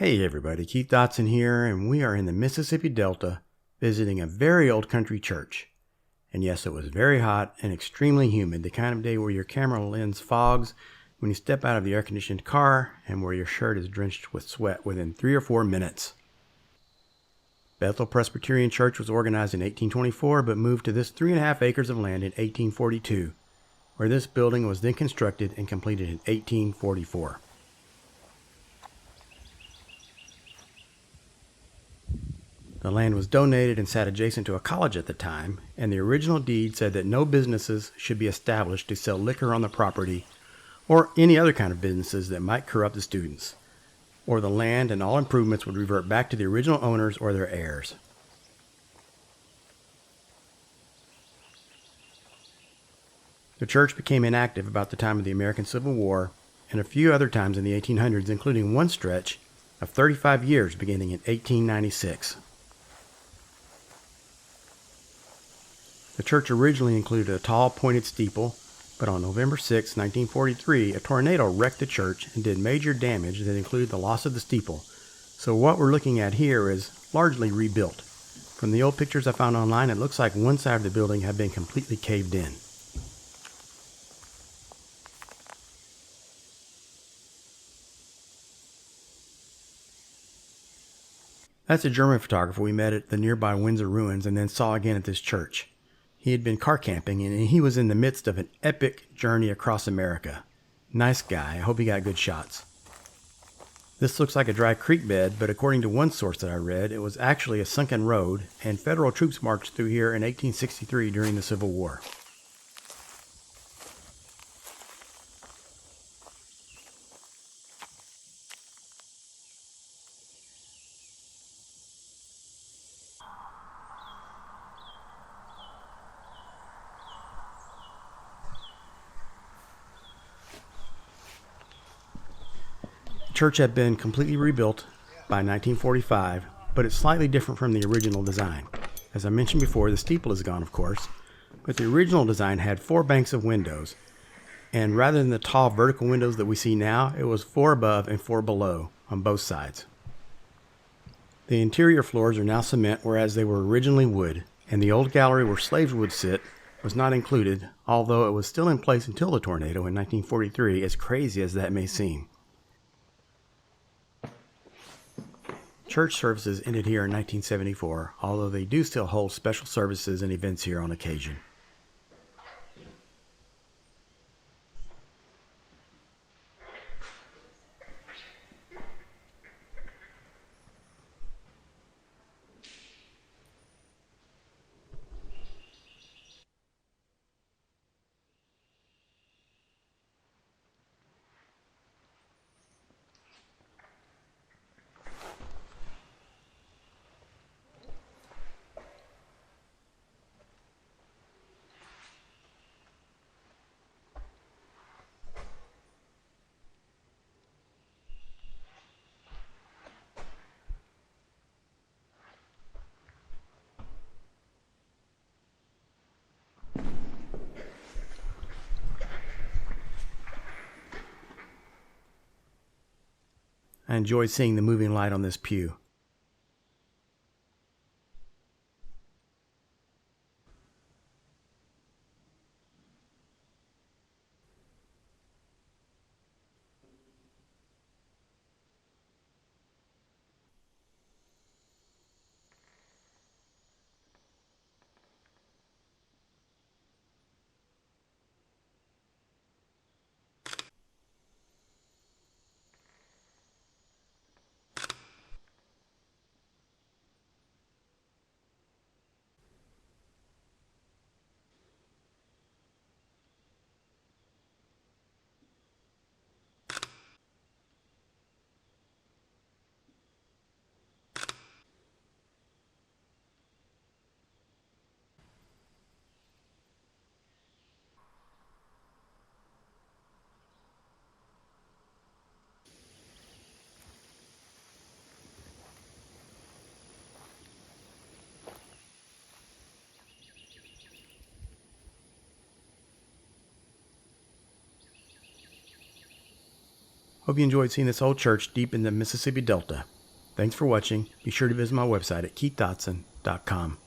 Hey everybody, Keith Dotson here, and we are in the Mississippi Delta visiting a very old country church. And yes, it was very hot and extremely humid, the kind of day where your camera lens fogs when you step out of the air-conditioned car and where your shirt is drenched with sweat within 3 or 4 minutes. Bethel Presbyterian Church was organized in 1824 but moved to this 3.5 acres of land in 1842, where this building was then constructed and completed in 1844. The land was donated and sat adjacent to a college at the time, and the original deed said that no businesses should be established to sell liquor on the property or any other kind of businesses that might corrupt the students, or the land and all improvements would revert back to the original owners or their heirs. The church became inactive about the time of the American Civil War and a few other times in the 1800s, including one stretch of 35 years beginning in 1896. The church originally included a tall, pointed steeple, but on November 6, 1943, a tornado wrecked the church and did major damage that included the loss of the steeple. So what we're looking at here is largely rebuilt. From the old pictures I found online, it looks like one side of the building had been completely caved in. That's a German photographer we met at the nearby Windsor Ruins and then saw again at this church. He had been car camping and he was in the midst of an epic journey across America. Nice guy. I hope he got good shots. This looks like a dry creek bed, but according to one source that I read, it was actually a sunken road, and federal troops marched through here in 1863 during the Civil War. The church had been completely rebuilt by 1945, but it's slightly different from the original design. As I mentioned before, the steeple is gone, of course, but the original design had 4 banks of windows, and rather than the tall vertical windows that we see now, it was 4 above and 4 below on both sides. The interior floors are now cement, whereas they were originally wood, and the old gallery where slaves would sit was not included, although it was still in place until the tornado in 1943, as crazy as that may seem. Church services ended here in 1974, although they do still hold special services and events here on occasion. I enjoyed seeing the moving light on this pew. Hope you enjoyed seeing this old church deep in the Mississippi Delta. Thanks for watching. Be sure to visit my website at keithdotson.com.